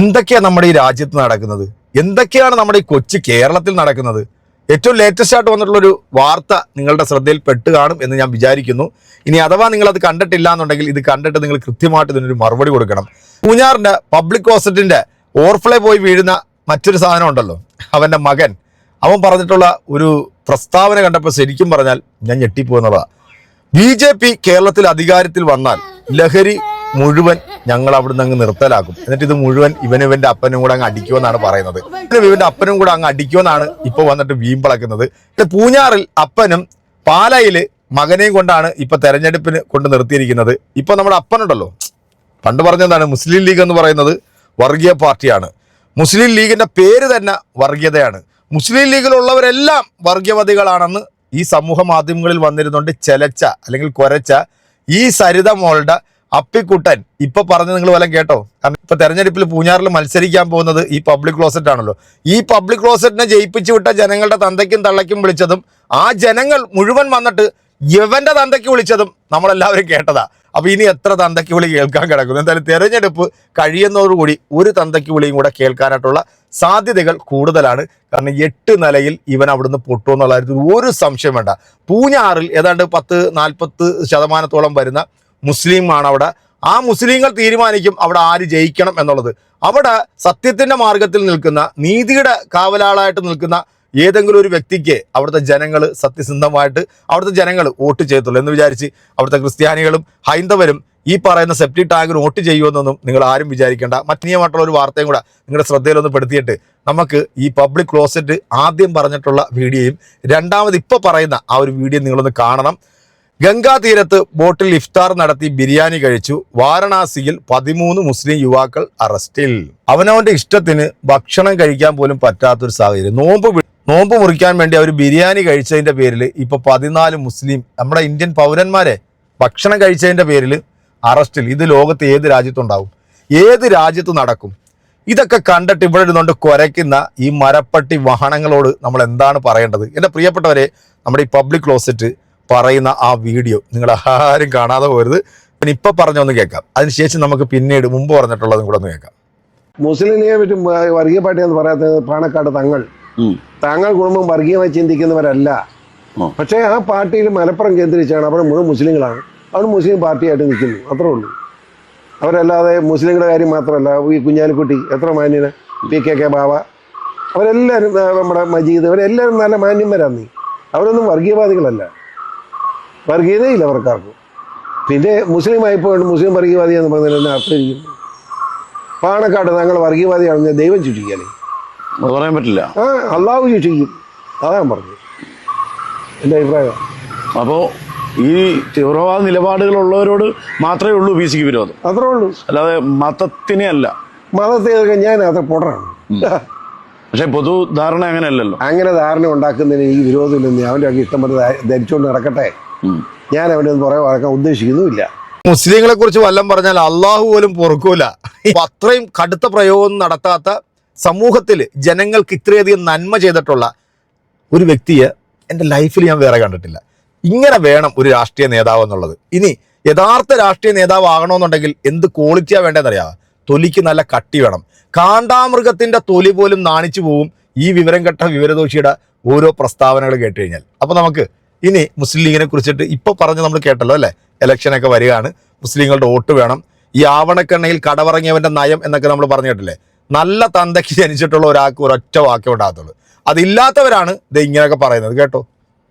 എന്തൊക്കെയാണ് നമ്മുടെ ഈ രാജ്യത്ത് നടക്കുന്നത്, എന്തൊക്കെയാണ് നമ്മുടെ ഈ കൊച്ചു കേരളത്തിൽ നടക്കുന്നത്? ഏറ്റവും ലേറ്റസ്റ്റ് ആയിട്ട് വന്നിട്ടുള്ളൊരു വാർത്ത നിങ്ങളുടെ ശ്രദ്ധയിൽ പെട്ട് കാണും എന്ന് ഞാൻ വിചാരിക്കുന്നു. ഇനി അഥവാ നിങ്ങളത് കണ്ടിട്ടില്ല എന്നുണ്ടെങ്കിൽ ഇത് കണ്ടിട്ട് നിങ്ങൾ കൃത്യമായിട്ട് ഇതിനൊരു മറുപടി കൊടുക്കണം. പൂഞ്ഞാറിൻ്റെ പബ്ലിക് ഹോസ്പിറ്റലിൻ്റെ ഓവർഫ്ലോ പോയി വീഴുന്ന മറ്റൊരു സാധനം ഉണ്ടല്ലോ, അവൻ്റെ മകൻ അവൻ പറഞ്ഞിട്ടുള്ള ഒരു പ്രസ്താവന കണ്ടപ്പോൾ ശരിക്കും പറഞ്ഞാൽ ഞാൻ ഞെട്ടിപ്പോകുന്നതാണ്. BJP കേരളത്തിൽ അധികാരത്തിൽ വന്നാൽ ലഹരി മുഴുവൻ ഞങ്ങൾ അവിടുന്ന് അങ്ങ് നിർത്തലാക്കും, എന്നിട്ട് ഇത് മുഴുവൻ ഇവന്റെ അപ്പനും കൂടെ അങ്ങ് അടിക്കുമെന്നാണ് പറയുന്നത്. ഇവന്റെ അപ്പനും കൂടെ അങ്ങ് അടിക്കുമെന്നാണ് ഇപ്പൊ വന്നിട്ട് വീമ്പിളക്കുന്നത്. പൂഞ്ഞാറിൽ അപ്പനും പാലായില് മകനെയും കൊണ്ടാണ് ഇപ്പൊ തെരഞ്ഞെടുപ്പിന് കൊണ്ട് നിർത്തിയിരിക്കുന്നത്. ഇപ്പൊ നമ്മുടെ അപ്പനുണ്ടല്ലോ, പണ്ട് പറഞ്ഞതാണ് മുസ്ലിം ലീഗ് എന്ന് പറയുന്നത് വർഗീയ പാർട്ടിയാണ്. മുസ്ലിം ലീഗിന്റെ പേര് തന്നെ വർഗീയതയാണ്. മുസ്ലിം ലീഗിലുള്ളവരെല്ലാം വർഗീയവാദികളാണെന്ന് ഈ സമൂഹ മാധ്യമങ്ങളിൽ വന്നിരുന്നുകൊണ്ട് ചെലച്ച അല്ലെങ്കിൽ കുരച്ച ഈ സരിത മോളുടെ അപ്പിക്കുട്ടൻ ഇപ്പൊ പറഞ്ഞ് നിങ്ങൾ വല്ലതും കേട്ടോ? കാരണം ഇപ്പൊ തെരഞ്ഞെടുപ്പിൽ പൂഞ്ഞാറിൽ മത്സരിക്കാൻ പോകുന്നത് ഈ പബ്ലിക് ക്ലോസറ്റ് ആണല്ലോ. ഈ പബ്ലിക് ക്ലോസറ്റിനെ ജയിപ്പിച്ചു വിട്ട ജനങ്ങളുടെ തന്തയ്ക്കും തള്ളയ്ക്കും വിളിച്ചതും ആ ജനങ്ങൾ മുഴുവൻ വന്നിട്ട് യവന്റെ തന്തയ്ക്ക് വിളിച്ചതും നമ്മളെല്ലാവരും കേട്ടതാ. അപ്പൊ ഇനി എത്ര തന്തയ്ക്ക് വിളി കേൾക്കാൻ കിടക്കുന്നു? എന്തായാലും തെരഞ്ഞെടുപ്പ് കഴിയുന്നതോടുകൂടി ഒരു തന്തയ്ക്ക് വിളിയും കൂടെ കേൾക്കാനായിട്ടുള്ള സാധ്യതകൾ കൂടുതലാണ്. കാരണം 8 നിലയിൽ ഇവൻ അവിടുന്ന് പൊട്ടുമെന്നുള്ള കാര്യത്തിൽ ഒരു സംശയം വേണ്ട. പൂഞ്ഞാറിൽ ഏതാണ്ട് 40-40% വരുന്ന മുസ്ലിമാണ് അവിടെ. ആ മുസ്ലിങ്ങൾ തീരുമാനിക്കും അവിടെ ആര് ജയിക്കണം എന്നുള്ളത്. അവിടെ സത്യത്തിന്റെ മാർഗത്തിൽ നിൽക്കുന്ന, നീതിയുടെ കാവലാളായിട്ട് നിൽക്കുന്ന ഏതെങ്കിലും ഒരു വ്യക്തിക്ക് അവിടുത്തെ ജനങ്ങൾ സത്യസന്ധമായിട്ട് അവിടുത്തെ ജനങ്ങൾ വോട്ട് ചെയ്യത്തുള്ളൂ എന്ന് വിചാരിച്ച് അവിടുത്തെ ക്രിസ്ത്യാനികളും ഹൈന്ദവരും ഈ പറയുന്ന സെപ്റ്റി ടാങ്കിന് വോട്ട് ചെയ്യുമെന്നൊന്നും നിങ്ങൾ ആരും വിചാരിക്കേണ്ട. മറ്റീയമായിട്ടുള്ള ഒരു വാർത്തയും കൂടെ നിങ്ങളുടെ ശ്രദ്ധയിലൊന്ന് പെടുത്തിയിട്ട് നമുക്ക് ഈ പബ്ലിക് ക്ലോസറ്റ് ആദ്യം പറഞ്ഞിട്ടുള്ള വീഡിയോയും രണ്ടാമത് ഇപ്പോൾ പറയുന്ന ആ ഒരു വീഡിയോ നിങ്ങളൊന്ന് കാണണം. ഗംഗാ തീരത്ത് ബോട്ടിൽ ഇഫ്താർ നടത്തി ബിരിയാണി കഴിച്ചു. വാരണാസിയിൽ 13 മുസ്ലിം യുവാക്കൾ അറസ്റ്റിൽ. അവനവന്റെ ഇഷ്ടത്തിന് ഭക്ഷണം കഴിക്കാൻ പോലും പറ്റാത്തൊരു സാഹചര്യം. നോമ്പ് മുറിക്കാൻ വേണ്ടി അവർ ബിരിയാണി കഴിച്ചതിന്റെ പേരിൽ ഇപ്പൊ 14 മുസ്ലിം നമ്മുടെ ഇന്ത്യൻ പൗരന്മാരെ ഭക്ഷണം കഴിച്ചതിന്റെ പേരിൽ അറസ്റ്റിൽ. ഇത് ലോകത്ത് ഏത് രാജ്യത്തുണ്ടാവും? ഏത് രാജ്യത്ത് നടക്കും? ഇതൊക്കെ കണ്ടിട്ട് ഇവിടെ ഇരുന്നുകൊണ്ട് കുരയ്ക്കുന്ന ഈ മരപ്പട്ടി വാഹനങ്ങളോട് നമ്മൾ എന്താണ് പറയേണ്ടത്? എൻ്റെ പ്രിയപ്പെട്ടവരെ, നമ്മുടെ ഈ പബ്ലിക് ക്ലോസറ്റ് പറയുന്ന ആ വീഡിയോ നിങ്ങൾ ആരും കാണാതെ പോരുത്. പിന്നെ ഇപ്പൊ പറഞ്ഞൊന്ന് കേൾക്കാം, അതിനുശേഷം നമുക്ക് പിന്നീട് മുമ്പ് പറഞ്ഞിട്ടുള്ളതും കൂടെ ഒന്ന് കേൾക്കാം. മുസ്ലിം ലീഗിനെ പറ്റും വർഗീയ പാർട്ടി എന്ന് പറയാത്തത് പാണക്കാട് താങ്കൾ കുടുംബം വർഗീയമായി ചിന്തിക്കുന്നവരല്ല. പക്ഷേ ആ പാർട്ടിയിൽ മലപ്പുറം കേന്ദ്രീകരിച്ചാണ്. അവിടെ മുഴുവൻ മുസ്ലിങ്ങളാണ്. അവർ മുസ്ലിം പാർട്ടിയായിട്ട് നിൽക്കുന്നു, അത്രേ ഉള്ളൂ. അവരല്ലാതെ മുസ്ലിങ്ങളുടെ കാര്യം മാത്രമല്ല, ഈ കുഞ്ഞാലിക്കുട്ടി എത്ര മാന്യന്, PKK ബാവ, അവരെല്ലാവരും, നമ്മുടെ മജീദ്, അവരെല്ലാവരും നല്ല മാന്യന്മാരാണ്. അവരൊന്നും വർഗീയവാദികളല്ല, വർഗീയതയില്ല അവർക്കാർക്കും. പിന്നെ മുസ്ലിം ആയിപ്പോണ്ട് മുസ്ലിം വർഗീയവാദി എന്ന് പറഞ്ഞാൽ എന്നെ അർത്ഥിരിക്കുന്നു. പാണക്കാട് താങ്കൾ വർഗീയവാദിയാണെന്ന് ദൈവം ചുറ്റിക്കാലേ, അത് പറയാൻ പറ്റില്ല. അള്ളാഹു ചുറ്റിക്കും, അതാണ് പറഞ്ഞത് എൻ്റെ അഭിപ്രായം. അപ്പോൾ ഈ തീവ്രവാദ നിലപാടുകളുള്ളവരോട് മാത്രമേ ഉള്ളൂ BC വിരോധം, അത്രേ ഉള്ളൂ. അല്ലാതെ മതത്തിനെ അല്ല. മതത്തെ ഞാൻ അത്ര പൊടറാണ്. പക്ഷെ പൊതുധാരണ അങ്ങനെയല്ലല്ലോ. അങ്ങനെ ധാരണ ഉണ്ടാക്കുന്നതിന് ഈ വിരോധമില്ലെന്ന് അവൻ്റെ ഇഷ്ടം പോലെ ധരിച്ചുകൊണ്ട് നടക്കട്ടെ. ഞാൻ അവൻ്റെ ഒന്നും പറയാൻ വഴക്കാൻ ഉദ്ദേശിക്കുന്നുമില്ല. മുസ്ലിങ്ങളെ കുറിച്ച് വല്ലം പറഞ്ഞാൽ അള്ളാഹു പോലും പൊറുക്കൂല. അത്രയും കടുത്ത പ്രയോഗം നടത്താത്ത സമൂഹത്തിൽ ജനങ്ങൾക്ക് ഇത്രയധികം നന്മ ചെയ്തിട്ടുള്ള ഒരു വ്യക്തിയെ എൻ്റെ ലൈഫിൽ ഞാൻ വേറെ കണ്ടിട്ടില്ല. ഇങ്ങനെ വേണം ഒരു രാഷ്ട്രീയ നേതാവ് എന്നുള്ളത്. ഇനി യഥാർത്ഥ രാഷ്ട്രീയ നേതാവ് ആകണമെന്നുണ്ടെങ്കിൽ എന്ത് ക്വാളിറ്റിയാ വേണ്ടതെന്നറിയാം? തൊലിക്ക് നല്ല കട്ടി വേണം. കാണ്ടാമൃഗത്തിന്റെ തൊലി പോലും നാണിച്ചു പോവും ഈ വിവരം കെട്ട വിവരദോഷിയുടെ ഓരോ പ്രസ്താവനകൾ കേട്ട് കഴിഞ്ഞാൽ. അപ്പൊ നമുക്ക് ഇനി മുസ്ലിം ലീഗിനെ കുറിച്ചിട്ട് ഇപ്പൊ പറഞ്ഞ് നമ്മൾ കേട്ടല്ലോ അല്ലെ, ഇലക്ഷനൊക്കെ വരികയാണ്, മുസ്ലിങ്ങളുടെ വോട്ട് വേണം, ഈ ആവണക്കെണ്ണയിൽ കടവറങ്ങിയവന്റെ നയം എന്നൊക്കെ നമ്മൾ പറഞ്ഞു കേട്ടില്ലേ. നല്ല തന്തയ്ക്ക് ജനിച്ചിട്ടുള്ള ഒരാൾക്ക് ഒരൊറ്റ വാക്കേ ഉണ്ടാകത്തുള്ളൂ. അതില്ലാത്തവരാണ് ഇത് ഇങ്ങനെയൊക്കെ പറയുന്നത്. കേട്ടോ,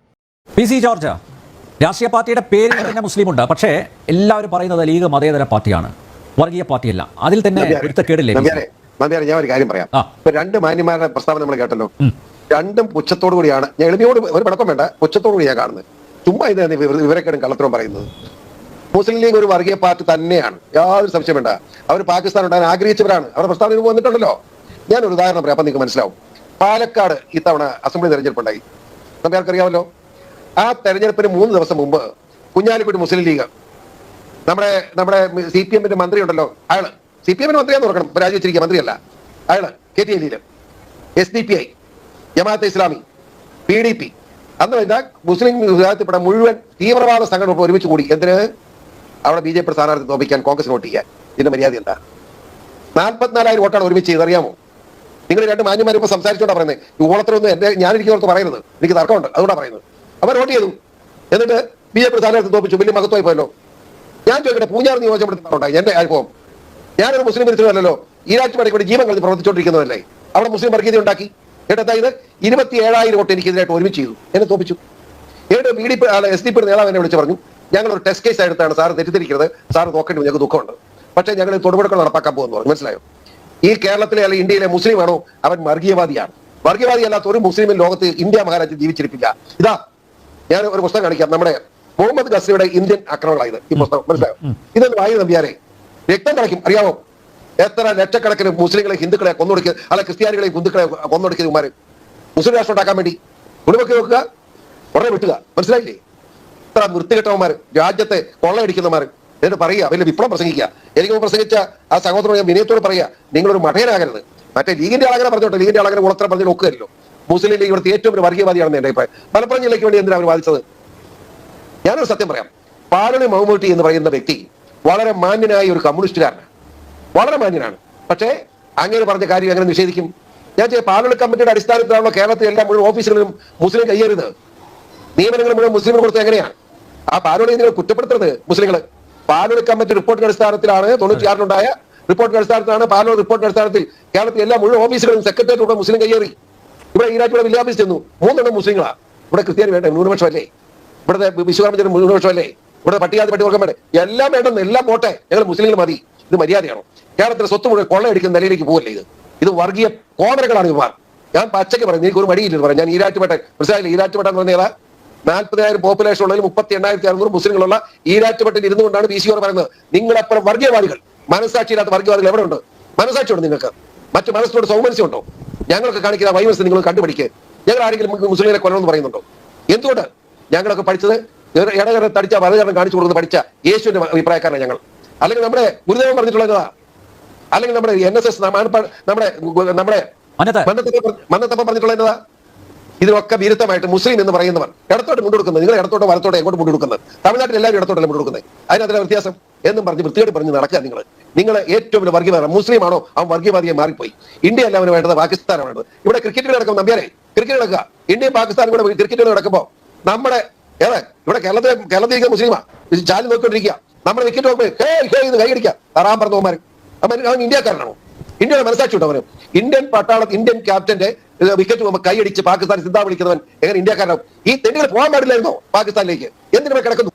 PC ജോർജ് രാഷ്ട്രീയ പാർട്ടിയുടെ പേരിൽ തന്നെ മുസ്ലിം ഉണ്ട്, പക്ഷേ എല്ലാവരും പറയുന്നത് ലീഗ് മതേതര പാർട്ടിയാണ്, വർഗീയ പാർട്ടിയല്ല. അതിൽ തന്നെ പൊരുത്തക്കേടില്ലേ? ഞാൻ ഒരു കാര്യം പറയാം. ഇപ്പൊ 2 മാന്യന്മാരുടെ പ്രസ്താവന നമ്മൾ കേട്ടല്ലോ. രണ്ടും പുച്ഛത്തോടു കൂടിയാണ്, ഞാൻ എളിമയോട് ഒരു പടക്കം വേണ്ട, പുച്ഛത്തോടു കൂടിയാണ് കാണുന്നത്. ചുമ്മാ ഇത് വിവരക്കേടും കള്ളത്തരവും പറയുന്നത്. മുസ്ലിം ലീഗ് ഒരു വർഗീയ പാർട്ടി തന്നെയാണ്, യാതൊരു സംശയം വേണ്ട. അവർ പാകിസ്ഥാൻ ഉണ്ടാകാൻ ആഗ്രഹിച്ചവരാണ്. അവരുടെ പ്രസ്താവന വന്നിട്ടുണ്ടല്ലോ. ഞാനൊരു ഉദാഹരണം പറയാം, അപ്പൊ നിങ്ങൾക്ക് മനസ്സിലാവും. പാലക്കാട് ഇത്തവണ അസംബ്ലി തെരഞ്ഞെടുപ്പുണ്ടായി, നമുക്കറിയാമല്ലോ. ആ തെരഞ്ഞെടുപ്പിന് 3 ദിവസം മുമ്പ് കുഞ്ഞാലിക്കുട്ടി മുസ്ലിം ലീഗ് നമ്മുടെ CPM മന്ത്രി ഉണ്ടല്ലോ, അയാള് CPM മന്ത്രിയാന്ന് ഓർക്കണം, രാജിവെച്ചിരിക്കുക, മന്ത്രിയല്ല അയാള്. KTLയിൽ SDPI, ജമാഅത്തെ ഇസ്ലാമി, PDP, അന്ന് കഴിഞ്ഞാൽ മുസ്ലിം വിഭാഗത്തിൽപ്പെട്ട മുഴുവൻ തീവ്രവാദ സംഘടന ഒരുമിച്ച് കൂടി എന്തിന്? അവിടെ BJP സ്ഥാനാർത്ഥി തോപ്പിക്കാൻ, കോൺഗ്രസ് വോട്ട് ചെയ്യാൻ. ഇതിന്റെ മര്യാദ എന്താ? 44,000 വോട്ടാണ് ഒരുമിച്ച് ചെയ്ത്, അറിയാമോ? നിങ്ങൾ രണ്ട് മാന്യന്മാരും ഇപ്പൊ സംസാരിച്ചോണ്ടാ പറയുന്നത്. ഈ ഓളത്തിലൊന്നും എന്റെ ഞാനിരിക്കുന്നവർക്ക് പറയുന്നത്, എനിക്ക് തർക്കമുണ്ട്, അതുകൊണ്ടാണ് പറയുന്നത്. അവർ വോട്ട് ചെയ്തു, എന്നിട്ട് BJP സ്ഥാനാർത്ഥി തോപ്പിച്ചു, വലിയ മഹത്വമായി പോയല്ലോ. ഞാൻ ചോദിക്കട്ടെ, പൂഞ്ഞാർ നിയോജകപ്പെടുത്തുന്നുണ്ടായി എന്റെ അനുഭവം. ഞാനൊരു മുസ്ലിം മിനിസ്റ്ററല്ലോ, ഈരാറ്റുപേട്ടയിൽ കൂടി ജീവൻ കളഞ്ഞ് പ്രവർത്തിച്ചുകൊണ്ടിരിക്കുന്നതല്ലേ. അവിടെ മുസ്ലിം വർഗീയത ഉണ്ടാക്കി. എന്നിട്ട് 27,000 വോട്ട് എനിക്കെതിരായിട്ട് ഒരുമിച്ച് ചെയ്തു, എന്നെ തോപ്പിച്ചു. എന്നിട്ട് SDP നേതാവ് എന്നെ വിളിച്ച് പറഞ്ഞു, ഞങ്ങളൊരു ടെസ്റ്റ് കേസ് എടുത്താണ്, സാറ് തെറ്റിദ്ധരിക്കരുത്, സാറ് നോക്കേണ്ടി ഞങ്ങൾക്ക് ദുഃഖമുണ്ട്, പക്ഷേ ഞങ്ങൾ തൊടുപുഴക്കൾ നടപ്പാക്കാൻ പോകുന്നു പറഞ്ഞു. മനസ്സിലായോ? ഈ കേരളത്തിലെ അല്ലെങ്കിൽ ഇന്ത്യയിലെ മുസ്ലിം ആണോ അവൻ വർഗീയവാദിയാണ്. വർഗീയവാദി അല്ലാത്ത ഒരു മുസ്ലിമിൻ ലോകത്ത് ഇന്ത്യ മഹാരാജ്യം ജീവിച്ചിരിപ്പില്ല. ഇതാ ഞാൻ ഒരു പുസ്തകം കാണിക്കാം, നമ്മുടെ മുഹമ്മദ് ഗസ്രിയുടെ ഇന്ത്യൻ ആക്രമണമായത് ഈ പുസ്തകം. മനസ്സിലായോ? ഇതൊന്ന് വായു നമ്പിയാരെ രക്തം കളയ്ക്കും, അറിയാമോ? എത്ര ലക്ഷക്കണക്കിന് മുസ്ലിങ്ങളെ ഹിന്ദുക്കളെ കൊന്നൊടുക്കുക, അല്ല ക്രിസ്ത്യാനികളെ ഹിന്ദുക്കളെ കൊന്നൊടുക്കിയ ഉമാര് മുസ്ലിം രാഷ്ട്രം ഉണ്ടാക്കാൻ വേണ്ടി കുടുംബക്ക് വെക്കുക, ഉടനെ വിട്ടുക. മനസ്സിലായില്ലേ? ഇത്ര വൃത്തികെട്ടവന്മാർ, രാജ്യത്തെ കൊള്ളയടിക്കുന്നവന്മാർ എന്നിട്ട് പറയുക, വലിയ വിപ്ലവം പ്രസംഗിക്കുക. എനിക്ക് പ്രസംഗിച്ച ആ സഹോദരൻ ഞാൻ വിനയത്തോട് പറയുക, നിങ്ങളൊരു മഠയനാകരുത്. മറ്റേ ലീഗിന്റെ ആളങ്ങനെ പറഞ്ഞോട്ടെ, ലീഗിന്റെ ആളങ്ങനെ ഉളത്തരം പറഞ്ഞു നോക്കുകയല്ലോ. മുസ്ലിം ലീഗ് ഇവിടുത്തെ ഏറ്റവും ഒരു വർഗീയവാദിയാണെന്ന് എന്റെ അഭിപ്രായം. മലപ്പുറം ജില്ലയ്ക്ക് വേണ്ടി എന്തിനാണ് അവർ വാദിച്ചത്? ഞാനൊരു സത്യം പറയാം, പാലണി മഹമ്മൂട്ടി എന്ന് പറയുന്ന വ്യക്തി വളരെ മാന്യനായ ഒരു കമ്മ്യൂണിസ്റ്റുകാരനാണ്, വളരെ മാന്യനാണ്. പക്ഷേ അങ്ങനെ പറഞ്ഞ കാര്യം എങ്ങനെ നിഷേധിക്കും? ഞാൻ പാലണി കമ്മിറ്റിയുടെ അടിസ്ഥാനത്തിലാണല്ലോ കേരളത്തിലെ എല്ലാ മുഴുവൻ ഓഫീസുകളിലും മുസ്ലിം കയ്യേറുന്നത്, നിയമനങ്ങൾ മുഴുവൻ മുസ്ലിമിന് കൊടുത്തത് എങ്ങനെയാണ്? ആ പാലണി നിങ്ങൾ കുറ്റപ്പെടുത്തരുത് മുസ്ലിങ്ങൾ. പാലൂർ കമ്മിറ്റി റിപ്പോർട്ടിന്റെ അടിസ്ഥാനത്തിലാണ് 96-ലുണ്ടായ റിപ്പോർട്ടിന്റെ അടിസ്ഥാനത്തിലാണ് പാലൂർ റിപ്പോർട്ടിന്റെ അടിസ്ഥാനത്തിൽ കേരളത്തിൽ എല്ലാ മുഴുവൻ ഓഫീസുകളും സെക്രട്ടേറിയറ്റ് മുസ്ലിം കയ്യേറി. ഇവിടെ ഈരാറ്റുപുഴ വില്ലേജ് ചെന്നു, 3 മുസ്ലിങ്ങളാ. ഇവിടെ ക്രിസ്ത്യാനി വേണ്ട, ന്യൂനപക്ഷമല്ലേ? ഇവിടുത്തെ വിശ്വകർമ്മജനം ന്യൂനപക്ഷമല്ലേ? ഇവിടെ പട്ടികാതി പട്ടികൾക്കും വേണ്ടേ? എല്ലാം വേണ്ടെന്ന്, എല്ലാം പോട്ടെ, ഞങ്ങൾ മുസ്ലിങ്ങൾ മതി. ഇത് മര്യാദയാണോ? കേരളത്തിലെ സ്വത്ത് മുഴുവൻ കൊള്ളയടിക്കുന്ന നിലയിലേക്ക് പോകല്ലേ ഇത് വർഗീയ കോമരകളാണ് ഇവർ. ഞാൻ പച്ചയ്ക്ക് പറഞ്ഞു, എനിക്ക് ഒരു മടിയില്ലെന്ന് പറയാം. ഞാൻ ഈരാറ്റുപേട്ട മനസ്സിലായില്ല, ഈരാറ്റുപേട്ട എന്ന് പറഞ്ഞാൽ 40,000 പോപ്പുലേഷൻ ഉള്ളതിൽ 38,600 മുസ്ലിങ്ങളുള്ള ഈരാറ്റുപേട്ടയിൽ ഇരുന്നുകൊണ്ടാണ് BCOR പറയുന്നത്, നിങ്ങളെപ്പോഴും വർഗീയവാദികൾ, മനസ്സാക്ഷിയില്ലാത്ത വർഗീയവാദികൾ എവിടെ ഉണ്ട്? മനസ്സാക്ഷിയുണ്ട് നിങ്ങൾക്ക്? മറ്റു മനസ്സിനോട് സൗമനസ്യമുണ്ടോ? ഞങ്ങൾക്ക് കാണിക്കുന്ന വൈമനസ് നിങ്ങൾ കണ്ടുപിടിക്കുക. ഞങ്ങൾ ആരെങ്കിലും മുസ്ലിങ്ങളെ കൊല്ലണമെന്ന് പറയുന്നുണ്ടോ? എന്തുകൊണ്ട്? ഞങ്ങളൊക്കെ പഠിച്ചത് ഇടകര തടിച്ച വലതുകരണം കാണിച്ചു കൊടുക്കുന്ന പഠിച്ച യേശുവിന്റെ അഭിപ്രായക്കാരാണ് ഞങ്ങൾ. അല്ലെങ്കിൽ നമ്മുടെ ഗുരുദേവൻ പറഞ്ഞിട്ടുള്ളതാ, അല്ലെങ്കിൽ നമ്മുടെ NSS നമ്മുടെ മന്നത്തപ്പം പറഞ്ഞിട്ടുള്ളതാ. ഇതിനൊക്കെ വിരുദ്ധമായിട്ട് മുസ്ലിം എന്ന് പറയുന്നവർ ഇടത്തോട്ട് മുണ്ടെടുക്കുന്നത്, നിങ്ങൾ ഇടത്തോട്ടോ വലത്തോട്ടോ എങ്ങോട്ട് മുണ്ടെടുക്കുന്നത്? തമിഴ്നാട്ടിൽ എല്ലാവരും ഇടത്തോട്ടല്ലേ മുണ്ടെടുക്കുന്നത്. അതിനകത്തിലെ വ്യത്യാസം എന്നും പറഞ്ഞ് വൃത്തിയോട് പറഞ്ഞ് നടക്കുക. നിങ്ങൾ ഏറ്റവും വലിയ വർഗീയവാദം മുസ്ലിം ആണോ അവൻ വർഗീയവാദിയെ മാറിപ്പോയി. ഇന്ത്യ അല്ല അവന് വേണ്ടത്, പാകിസ്ഥാനാണ് വേണ്ടത്. ഇവിടെ ക്രിക്കറ്റ് നടക്കും നമ്പ്യാരെ, ക്രിക്കറ്റ് നടക്കുക. ഇന്ത്യയും പാകിസ്ഥാനും കൂടെ ക്രിക്കറ്റ് നടക്കുമ്പോൾ നമ്മുടെ ഇവിടെ കേരളത്തിലേക്ക് മുസ്ലിമാ ചാലി നോക്കിക്കൊണ്ടിരിക്കുക. നമ്മുടെ വിക്കറ്റ് നോക്കുമ്പോൾ കൈയടിക്കുക, തറാൻ പറഞ്ഞവന്മാർ. അവൻ ഇന്ത്യക്കാരനാണോ? ഇന്ത്യയുടെ മനസ്സാക്ഷി ഉണ്ടോ അവന്? ഇന്ത്യൻ പട്ടാളത്തിൽ ഇന്ത്യൻ ക്യാപ്റ്റന്റെ വിക്കറ്റ് പോകുമ്പോൾ കൈയടിച്ച് പാകിസ്ഥാൻ സിദ്ധാ വിളിക്കുന്നവൻ എങ്ങനെ ഇന്ത്യക്കാരനാവും? ഈ തെണ്ടുകൾ പോകാൻ പാടില്ലായിരുന്നോ പാകിസ്ഥാനിലേക്ക്? എന്തിനു കിടക്കുന്നു?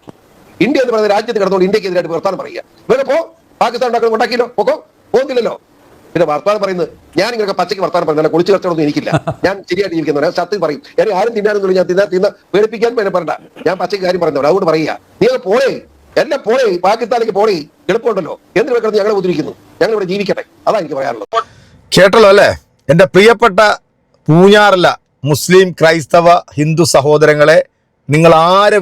ഇന്ത്യ എന്ന് പറയുന്ന രാജ്യത്ത് കിടന്നുകൊണ്ട് ഇന്ത്യക്കെതിരായിട്ട് വർത്താനം പറയുക. വേറെ പാകിസ്ഥാൻ ഉണ്ടാക്കിയല്ലോ, പോകുന്നില്ലല്ലോ. പിന്നെ വർത്താനം പറയുന്നത് ഞാൻ ഇങ്ങനെ പച്ചയ്ക്ക് വർത്താനം പറയുന്നില്ല, കുളിച്ചു കച്ചവടമൊന്നും എനിക്കില്ല. ഞാൻ ശരിയായിട്ട് ജീവിക്കുന്നവരാ, സത്യം പറയും. ഞാൻ ആരും തിന്നാനൊന്നും ഞാൻ തിന്ന പേടിപ്പിക്കാൻ പറയണ്ട. ഞാൻ പച്ചയ്ക്ക് കാര്യം പറയുന്നവരാ, അതുകൊണ്ട് പറയുക. നീ പോളേ, എല്ലാം പോളേ, പാകിസ്ഥാനിലേക്ക് പോളേ, എളുപ്പമുണ്ടല്ലോ. എന്തിനു കിടന്ന് ഞങ്ങളെ ഉദ്ധരിക്കുന്നു? ഞങ്ങൾ ഇവിടെ ജീവിക്കട്ടെ, അതാ എനിക്ക് പറയാനുള്ളത്. കേട്ടല്ലോ അല്ലേ? എന്റെ പ്രിയപ്പെട്ട പൂഞ്ഞാറില്ല മുസ്ലിം ക്രൈസ്തവ ഹിന്ദു സഹോദരങ്ങളെ, നിങ്ങൾ ആരെ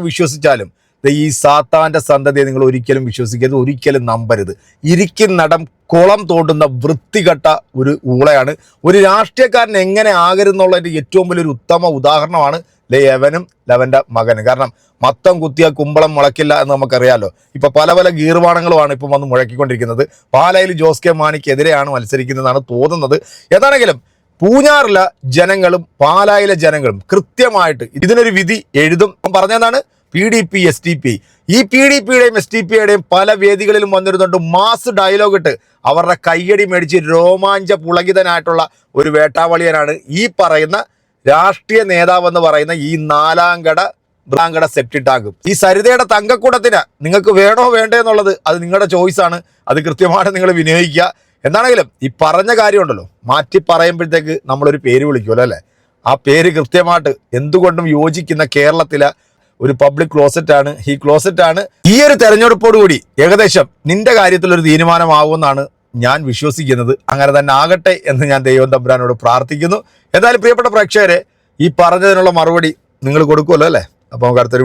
വിശ്വസിച്ചാലും ഈ സാത്താന്റെ സന്തതിയെ നിങ്ങൾ ഒരിക്കലും വിശ്വസിക്കരുത്, ഒരിക്കലും നമ്പരുത്. ഇരിക്കുന്നടം കുളം തോണ്ടുന്ന വൃത്തികെട്ട ഒരു ഊളയാണ്. ഒരു രാഷ്ട്രീയക്കാരൻ എങ്ങനെ ആകരുന്നുള്ളതിൻ്റെ ഏറ്റവും വലിയൊരു ഉത്തമ ഉദാഹരണമാണ് യവനും ലവൻ്റെ മകനും. കാരണം മത്തം കുത്തിയ കുമ്പളം മുളയ്ക്കില്ല എന്ന് നമുക്കറിയാമല്ലോ. ഇപ്പം പല ഗീർവാണങ്ങളുമാണ് ഇപ്പം വന്ന് മുഴക്കിക്കൊണ്ടിരിക്കുന്നത്. പാലായിൽ ജോസ് കെ മാണിക്കെതിരെയാണ് മത്സരിക്കുന്നതെന്നാണ് തോന്നുന്നത്. ഏതാണെങ്കിലും പൂഞ്ഞാറിലെ ജനങ്ങളും പാലായിലെ ജനങ്ങളും കൃത്യമായിട്ട് ഇതിനൊരു വിധി എഴുതും. പറഞ്ഞതാണ് PDP STP. ഈ PDPയുടെയും STPയുടെയും പല വേദികളിലും വന്നിരുന്നുണ്ട് മാസ് ഡയലോഗ് ഇട്ട് അവരുടെ കയ്യടി മേടിച്ച് രോമാഞ്ച പുളകിതനായിട്ടുള്ള ഒരു വേട്ടാവളിയനാണ് ഈ പറയുന്ന രാഷ്ട്രീയ നേതാവെന്ന് പറയുന്ന ഈ നാലാംകട സെപ്റ്റിടാങ്കും. ഈ സരിതയുടെ തങ്കക്കൂടത്തിന് നിങ്ങൾക്ക് വേണോ വേണ്ടേ എന്നുള്ളത് അത് നിങ്ങളുടെ ചോയ്സാണ്. അത് കൃത്യമായിട്ട് നിങ്ങൾ വിനിയോഗിക്കുക. എന്താണെങ്കിലും ഈ പറഞ്ഞ കാര്യമുണ്ടല്ലോ, മാറ്റി പറയുമ്പോഴത്തേക്ക് നമ്മളൊരു പേര് വിളിക്കുമല്ലോ അല്ലേ? ആ പേര് കൃത്യമായിട്ട് എന്തുകൊണ്ടും യോജിക്കുന്ന കേരളത്തിലെ ഒരു പബ്ലിക് ക്ലോസറ്റാണ്. ഈ ക്ലോസറ്റാണ് ഈ ഒരു തെരഞ്ഞെടുപ്പോടുകൂടി ഏകദേശം നിന്റെ കാര്യത്തിൽ ഒരു തീരുമാനമാകുമെന്നാണ് ഞാൻ വിശ്വസിക്കുന്നത്. അങ്ങനെ തന്നെ ആകട്ടെ എന്ന് ഞാൻ ദൈവം തമ്പുരാനോട് പ്രാർത്ഥിക്കുന്നു. എന്തായാലും പ്രിയപ്പെട്ട പ്രേക്ഷകരെ, ഈ പറഞ്ഞതിനുള്ള മറുപടി നിങ്ങൾ കൊടുക്കുമല്ലോ അല്ലേ? അപ്പോൾ നമുക്ക് അടുത്തൊരു